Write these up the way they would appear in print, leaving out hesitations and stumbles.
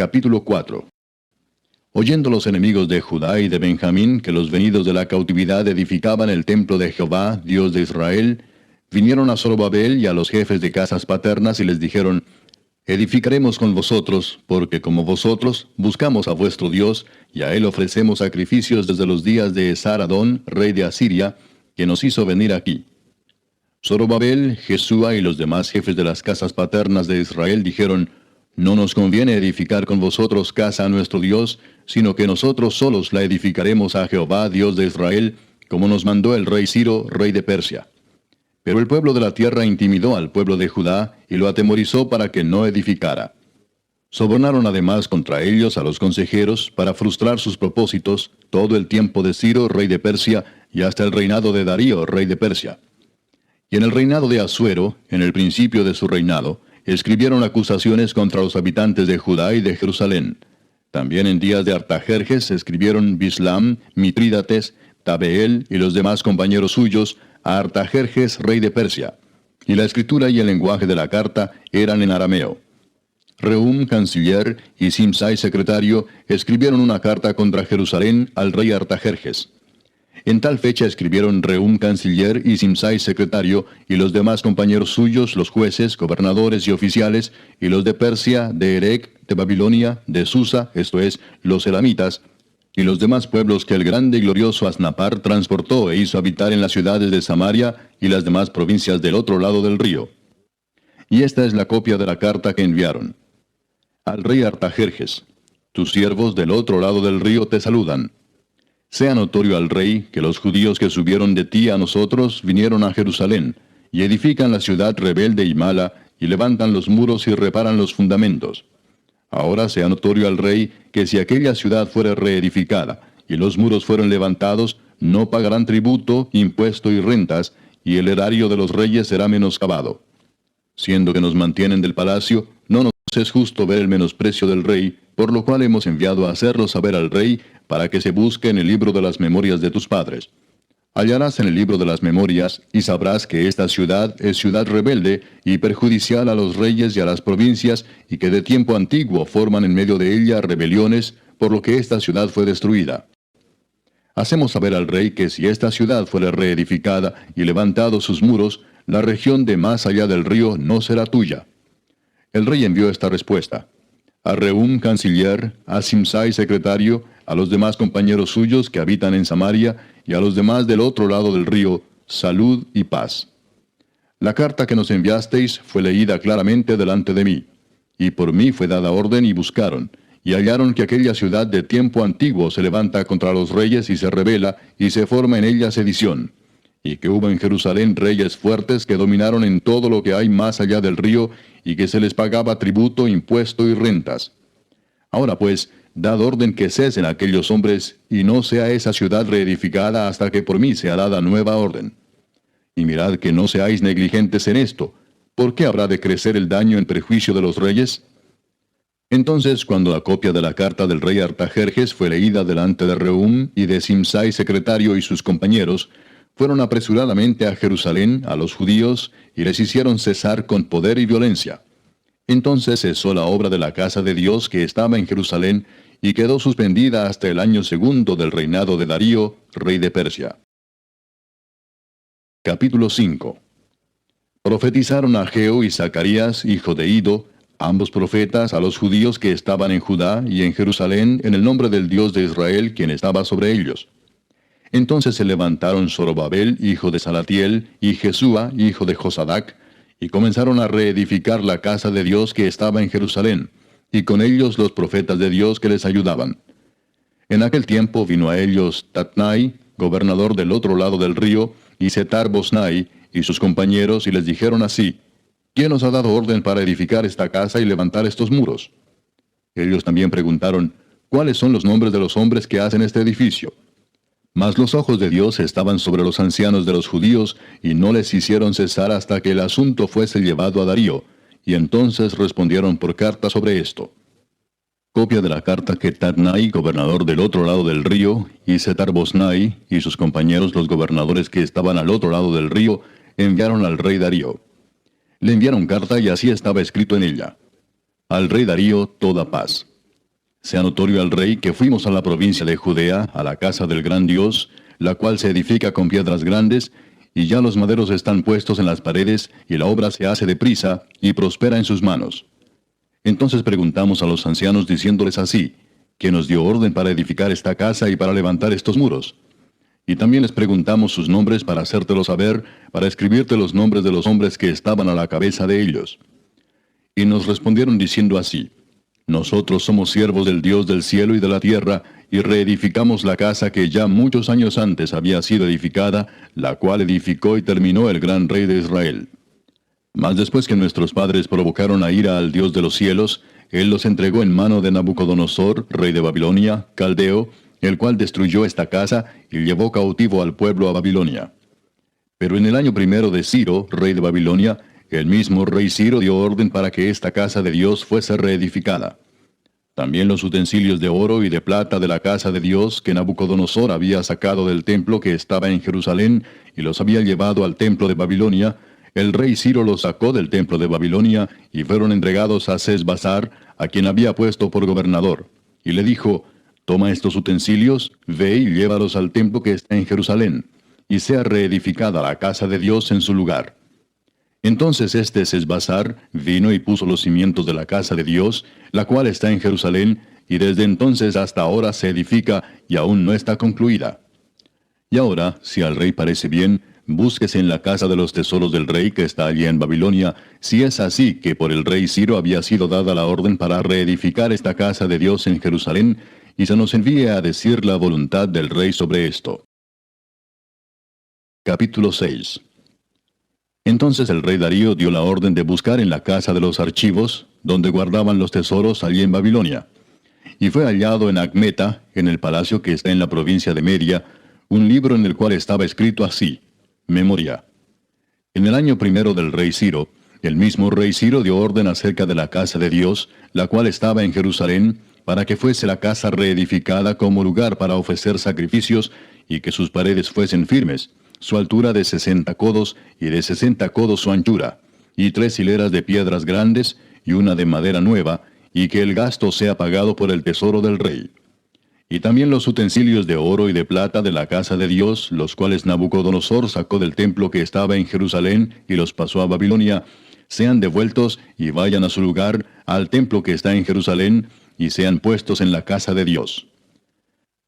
Capítulo 4. Oyendo los enemigos de Judá y de Benjamín que los venidos de la cautividad edificaban el templo de Jehová, Dios de Israel, vinieron a Zorobabel y a los jefes de casas paternas y les dijeron: Edificaremos con vosotros, porque como vosotros buscamos a vuestro Dios, y a él ofrecemos sacrificios desde los días de Esar-Adón, rey de Asiria, que nos hizo venir aquí. Zorobabel, Jesúa y los demás jefes de las casas paternas de Israel dijeron: No nos conviene edificar con vosotros casa a nuestro Dios, sino que nosotros solos la edificaremos a Jehová, Dios de Israel, como nos mandó el rey Ciro, rey de Persia. Pero el pueblo de la tierra intimidó al pueblo de Judá y lo atemorizó para que no edificara. Sobornaron además contra ellos a los consejeros para frustrar sus propósitos todo el tiempo de Ciro, rey de Persia, y hasta el reinado de Darío, rey de Persia. Y en el reinado de Asuero, en el principio de su reinado, escribieron acusaciones contra los habitantes de Judá y de Jerusalén. También en días de Artajerjes escribieron Bislam, Mitrídates, Tabeel y los demás compañeros suyos a Artajerjes, rey de Persia. Y la escritura y el lenguaje de la carta eran en arameo. Rehum, canciller, y Simsai, secretario, escribieron una carta contra Jerusalén al rey Artajerjes. En tal fecha escribieron Rehum, canciller, y Simsai, secretario, y los demás compañeros suyos, los jueces, gobernadores y oficiales, y los de Persia, de Erec, de Babilonia, de Susa, esto es, los elamitas, y los demás pueblos que el grande y glorioso Asnapar transportó e hizo habitar en las ciudades de Samaria y las demás provincias del otro lado del río. Y esta es la copia de la carta que enviaron. Al rey Artajerjes: Tus siervos del otro lado del río te saludan. Sea notorio al rey que los judíos que subieron de ti a nosotros vinieron a Jerusalén, y edifican la ciudad rebelde y mala, y levantan los muros y reparan los fundamentos. Ahora sea notorio al rey que si aquella ciudad fuera reedificada, y los muros fueron levantados, no pagarán tributo, impuesto y rentas, y el erario de los reyes será menoscabado. Siendo que nos mantienen del palacio, no nos es justo ver el menosprecio del rey, por lo cual hemos enviado a hacerlo saber al rey, para que se busque en el libro de las memorias de tus padres. Hallarás en el libro de las memorias, y sabrás que esta ciudad es ciudad rebelde y perjudicial a los reyes y a las provincias, y que de tiempo antiguo forman en medio de ella rebeliones, por lo que esta ciudad fue destruida. Hacemos saber al rey que si esta ciudad fuera reedificada y levantados sus muros, la región de más allá del río no será tuya. El rey envió esta respuesta: a Rehum, canciller, a Simsai, secretario, a los demás compañeros suyos que habitan en Samaria, y a los demás del otro lado del río, salud y paz. La carta que nos enviasteis fue leída claramente delante de mí, y por mí fue dada orden y buscaron, y hallaron que aquella ciudad de tiempo antiguo se levanta contra los reyes y se rebela, y se forma en ella sedición, y que hubo en Jerusalén reyes fuertes que dominaron en todo lo que hay más allá del río, y que se les pagaba tributo, impuesto y rentas. Ahora pues, dad orden que cesen aquellos hombres, y no sea esa ciudad reedificada hasta que por mí sea dada nueva orden. Y mirad que no seáis negligentes en esto. ¿Por qué habrá de crecer el daño en perjuicio de los reyes? Entonces, cuando la copia de la carta del rey Artajerjes fue leída delante de Rehum y de Simsai, secretario, y sus compañeros, fueron apresuradamente a Jerusalén, a los judíos, y les hicieron cesar con poder y violencia. Entonces cesó la obra de la casa de Dios que estaba en Jerusalén, y quedó suspendida hasta el año segundo del reinado de Darío, rey de Persia. Capítulo 5. Profetizaron Ageo y Zacarías, hijo de Ido, ambos profetas, a los judíos que estaban en Judá y en Jerusalén, en el nombre del Dios de Israel, quien estaba sobre ellos. Entonces se levantaron Zorobabel, hijo de Salatiel, y Jesúa, hijo de Josadac, y comenzaron a reedificar la casa de Dios que estaba en Jerusalén, y con ellos los profetas de Dios que les ayudaban. En aquel tiempo vino a ellos Tatnai, gobernador del otro lado del río, y Setar-Bosnai, y sus compañeros, y les dijeron así: ¿Quién os ha dado orden para edificar esta casa y levantar estos muros? Ellos también preguntaron: ¿Cuáles son los nombres de los hombres que hacen este edificio? Mas los ojos de Dios estaban sobre los ancianos de los judíos, y no les hicieron cesar hasta que el asunto fuese llevado a Darío, y entonces respondieron por carta sobre esto. Copia de la carta que Tatnai, gobernador del otro lado del río, y Setar-Bosnai, y sus compañeros los gobernadores que estaban al otro lado del río, enviaron al rey Darío. Le enviaron carta y así estaba escrito en ella: Al rey Darío toda paz. Sea notorio al rey que fuimos a la provincia de Judea, a la casa del gran Dios, la cual se edifica con piedras grandes, y ya los maderos están puestos en las paredes, y la obra se hace deprisa, y prospera en sus manos. Entonces preguntamos a los ancianos diciéndoles así, que nos dio orden para edificar esta casa y para levantar estos muros. Y también les preguntamos sus nombres para hacértelo saber, para escribirte los nombres de los hombres que estaban a la cabeza de ellos. Y nos respondieron diciendo así, nosotros somos siervos del Dios del cielo y de la tierra, y reedificamos la casa que ya muchos años antes había sido edificada, la cual edificó y terminó el gran rey de Israel. Mas después que nuestros padres provocaron a ira al Dios de los cielos, él los entregó en mano de Nabucodonosor, rey de Babilonia, caldeo, el cual destruyó esta casa y llevó cautivo al pueblo a Babilonia. Pero en el año primero de Ciro, rey de Babilonia, el mismo rey Ciro dio orden para que esta casa de Dios fuese reedificada. También los utensilios de oro y de plata de la casa de Dios que Nabucodonosor había sacado del templo que estaba en Jerusalén y los había llevado al templo de Babilonia, el rey Ciro los sacó del templo de Babilonia y fueron entregados a Sesbassar, a quien había puesto por gobernador. Y le dijo, toma estos utensilios, ve y llévalos al templo que está en Jerusalén, y sea reedificada la casa de Dios en su lugar. Entonces este Sesbassar vino y puso los cimientos de la casa de Dios, la cual está en Jerusalén, y desde entonces hasta ahora se edifica y aún no está concluida. Y ahora, si al rey parece bien, búsquese en la casa de los tesoros del rey que está allí en Babilonia, si es así que por el rey Ciro había sido dada la orden para reedificar esta casa de Dios en Jerusalén, y se nos envíe a decir la voluntad del rey sobre esto. Capítulo 6. Entonces el rey Darío dio la orden de buscar en la casa de los archivos, donde guardaban los tesoros allí en Babilonia. Y fue hallado en Acmeta, en el palacio que está en la provincia de Media, un libro en el cual estaba escrito así, Memoria. En el año primero del rey Ciro, el mismo rey Ciro dio orden acerca de la casa de Dios, la cual estaba en Jerusalén, para que fuese la casa reedificada como lugar para ofrecer sacrificios, y que sus paredes fuesen firmes, su altura de 60 codos, y de 60 codos su anchura, y 3 hileras de piedras grandes, y una de madera nueva, y que el gasto sea pagado por el tesoro del rey. Y también los utensilios de oro y de plata de la casa de Dios, los cuales Nabucodonosor sacó del templo que estaba en Jerusalén y los pasó a Babilonia, sean devueltos y vayan a su lugar, al templo que está en Jerusalén, y sean puestos en la casa de Dios.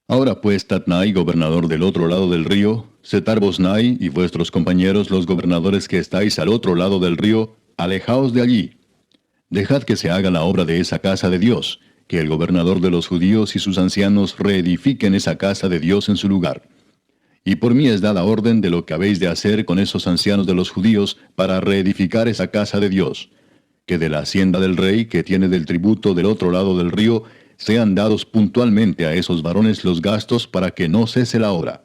Ahora pues, Tatnai, gobernador del otro lado del río, Setar-Bosnai y vuestros compañeros los gobernadores que estáis al otro lado del río, alejaos de allí. Dejad que se haga la obra de esa casa de Dios, que el gobernador de los judíos y sus ancianos reedifiquen esa casa de Dios en su lugar. Y por mí es dada orden de lo que habéis de hacer con esos ancianos de los judíos para reedificar esa casa de Dios, que de la hacienda del rey que tiene del tributo del otro lado del río, sean dados puntualmente a esos varones los gastos para que no cese la obra.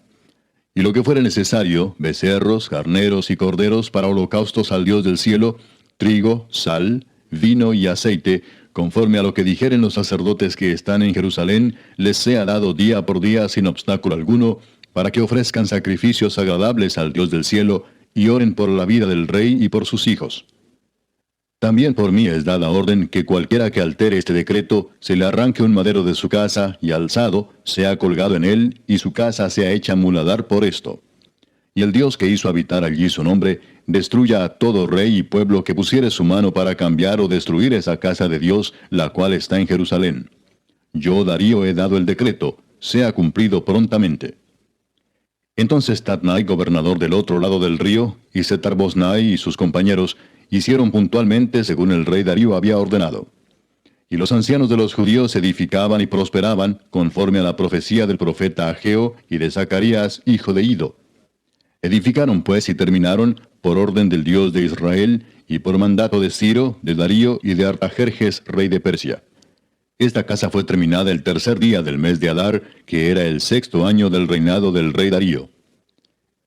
Y lo que fuere necesario, becerros, carneros y corderos para holocaustos al Dios del cielo, trigo, sal, vino y aceite, conforme a lo que dijeren los sacerdotes que están en Jerusalén, les sea dado día por día sin obstáculo alguno, para que ofrezcan sacrificios agradables al Dios del cielo, y oren por la vida del rey y por sus hijos. También por mí es dada orden que cualquiera que altere este decreto, se le arranque un madero de su casa, y alzado, sea colgado en él, y su casa sea hecha muladar por esto. Y el Dios que hizo habitar allí su nombre, destruya a todo rey y pueblo que pusiere su mano para cambiar o destruir esa casa de Dios, la cual está en Jerusalén. Yo, Darío, he dado el decreto, sea cumplido prontamente. Entonces Tatnai, gobernador del otro lado del río, y Setar-Bosnai y sus compañeros, hicieron puntualmente según el rey Darío había ordenado. Y los ancianos de los judíos edificaban y prosperaban, conforme a la profecía del profeta Ageo y de Zacarías, hijo de Ido. Edificaron pues y terminaron, por orden del Dios de Israel, y por mandato de Ciro, de Darío y de Artajerjes, rey de Persia. Esta casa fue terminada el tercer día del mes de Adar, que era el 6º año del reinado del rey Darío.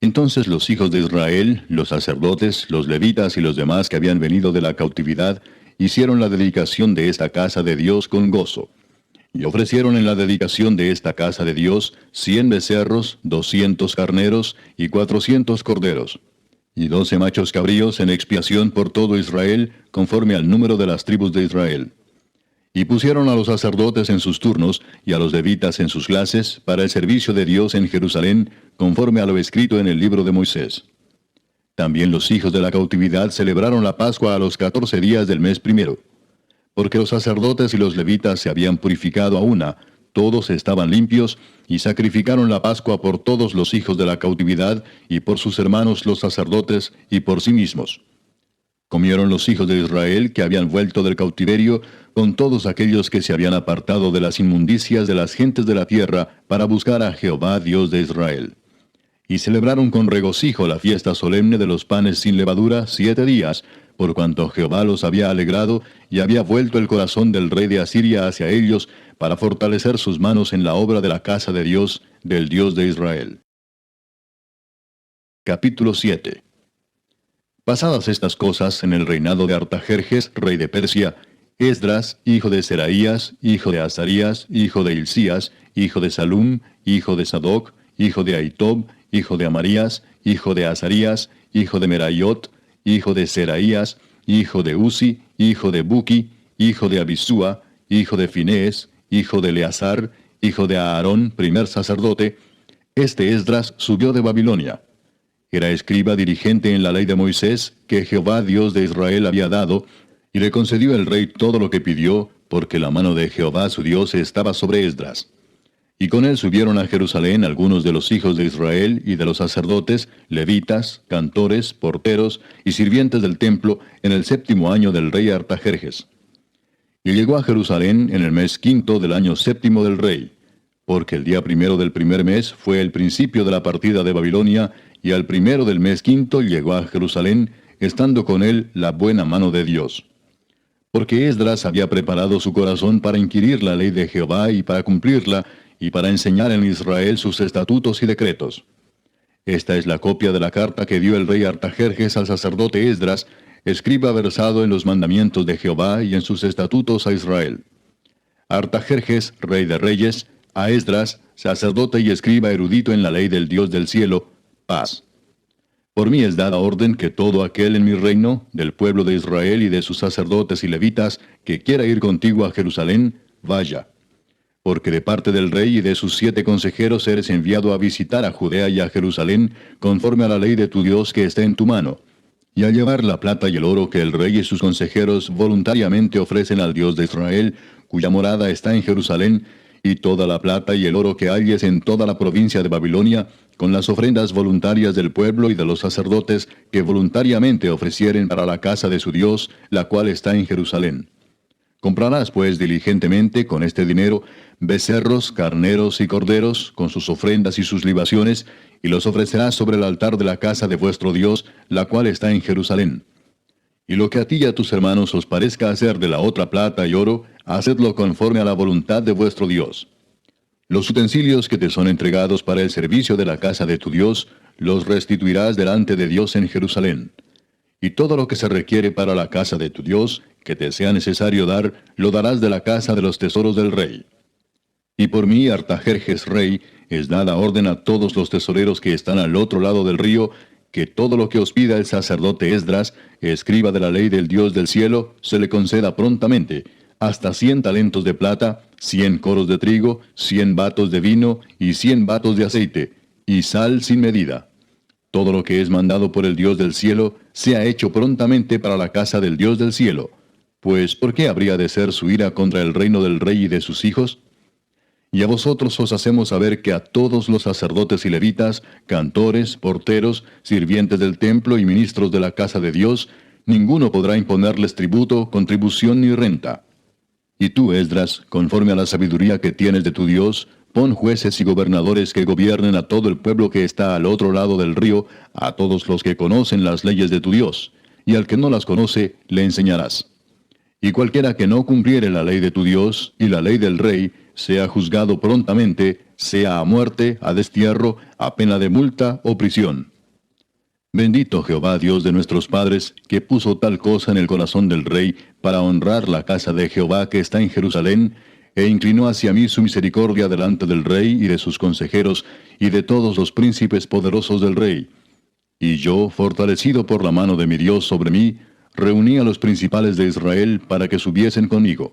Entonces los hijos de Israel, los sacerdotes, los levitas y los demás que habían venido de la cautividad, hicieron la dedicación de esta casa de Dios con gozo. Y ofrecieron en la dedicación de esta casa de Dios 100 becerros, 200 carneros y 400 corderos, y 12 machos cabríos en expiación por todo Israel, conforme al número de las tribus de Israel. Y pusieron a los sacerdotes en sus turnos, y a los levitas en sus clases, para el servicio de Dios en Jerusalén, conforme a lo escrito en el libro de Moisés. También los hijos de la cautividad celebraron la Pascua a los 14 días del mes primero. Porque los sacerdotes y los levitas se habían purificado a una, todos estaban limpios, y sacrificaron la Pascua por todos los hijos de la cautividad, y por sus hermanos los sacerdotes, y por sí mismos. Comieron los hijos de Israel que habían vuelto del cautiverio, con todos aquellos que se habían apartado de las inmundicias de las gentes de la tierra, para buscar a Jehová Dios de Israel. Y celebraron con regocijo la fiesta solemne de los panes sin levadura 7 días, por cuanto Jehová los había alegrado, y había vuelto el corazón del rey de Asiria hacia ellos, para fortalecer sus manos en la obra de la casa de Dios, del Dios de Israel. Capítulo 7. Pasadas estas cosas en el reinado de Artajerjes, rey de Persia, Esdras, hijo de Seraías, hijo de Azarías, hijo de Hilcías, hijo de Salum, hijo de Sadoc, hijo de Ahitob, hijo de Amarías, hijo de Azarías, hijo de Meraiot, hijo de Seraías, hijo de Uzi, hijo de Buki, hijo de Abisúa, hijo de Finés, hijo de Eleazar, hijo de Aarón, primer sacerdote. Este Esdras subió de Babilonia. Era escriba dirigente en la ley de Moisés, que Jehová Dios de Israel había dado, y le concedió el rey todo lo que pidió, porque la mano de Jehová su Dios estaba sobre Esdras. Y con él subieron a Jerusalén algunos de los hijos de Israel y de los sacerdotes, levitas, cantores, porteros y sirvientes del templo, en el 7º año del rey Artajerjes. Y llegó a Jerusalén en el mes 5 del año 7 del rey, porque el día 1 del primer mes fue el principio de la partida de Babilonia, y al 1 del mes 5 llegó a Jerusalén, estando con él la buena mano de Dios. Porque Esdras había preparado su corazón para inquirir la ley de Jehová y para cumplirla, y para enseñar en Israel sus estatutos y decretos. Esta es la copia de la carta que dio el rey Artajerjes al sacerdote Esdras, escriba versado en los mandamientos de Jehová y en sus estatutos a Israel. Artajerjes, rey de reyes, a Esdras, sacerdote y escriba erudito en la ley del Dios del cielo, paz. Por mí es dada orden que todo aquel en mi reino, del pueblo de Israel y de sus sacerdotes y levitas, que quiera ir contigo a Jerusalén, vaya. Porque de parte del rey y de sus 7 consejeros eres enviado a visitar a Judea y a Jerusalén, conforme a la ley de tu Dios que está en tu mano, y a llevar la plata y el oro que el rey y sus consejeros voluntariamente ofrecen al Dios de Israel, cuya morada está en Jerusalén, y toda la plata y el oro que halles en toda la provincia de Babilonia, con las ofrendas voluntarias del pueblo y de los sacerdotes que voluntariamente ofrecieren para la casa de su Dios, la cual está en Jerusalén. Comprarás pues diligentemente con este dinero becerros, carneros y corderos, con sus ofrendas y sus libaciones, y los ofrecerás sobre el altar de la casa de vuestro Dios, la cual está en Jerusalén. Y lo que a ti y a tus hermanos os parezca hacer de la otra plata y oro, hacedlo conforme a la voluntad de vuestro Dios. Los utensilios que te son entregados para el servicio de la casa de tu Dios, los restituirás delante de Dios en Jerusalén. Y todo lo que se requiere para la casa de tu Dios, que te sea necesario dar, lo darás de la casa de los tesoros del rey. Y por mí, Artajerjes rey, es dada orden a todos los tesoreros que están al otro lado del río, que todo lo que os pida el sacerdote Esdras, escriba de la ley del Dios del cielo, se le conceda prontamente, hasta 100 talentos de plata, 100 coros de trigo, 100 batos de vino y 100 batos de aceite, y sal sin medida. Todo lo que es mandado por el Dios del cielo, sea hecho prontamente para la casa del Dios del cielo. Pues, ¿por qué habría de ser su ira contra el reino del rey y de sus hijos? Y a vosotros os hacemos saber que a todos los sacerdotes y levitas, cantores, porteros, sirvientes del templo y ministros de la casa de Dios, ninguno podrá imponerles tributo, contribución ni renta. Y tú, Esdras, conforme a la sabiduría que tienes de tu Dios, pon jueces y gobernadores que gobiernen a todo el pueblo que está al otro lado del río, a todos los que conocen las leyes de tu Dios, y al que no las conoce, le enseñarás. Y cualquiera que no cumpliere la ley de tu Dios y la ley del rey, sea juzgado prontamente, sea a muerte, a destierro, a pena de multa o prisión. Bendito Jehová Dios de nuestros padres, que puso tal cosa en el corazón del rey, para honrar la casa de Jehová que está en Jerusalén, e inclinó hacia mí su misericordia delante del rey y de sus consejeros, y de todos los príncipes poderosos del rey. Y yo, fortalecido por la mano de mi Dios sobre mí, reuní a los principales de Israel para que subiesen conmigo.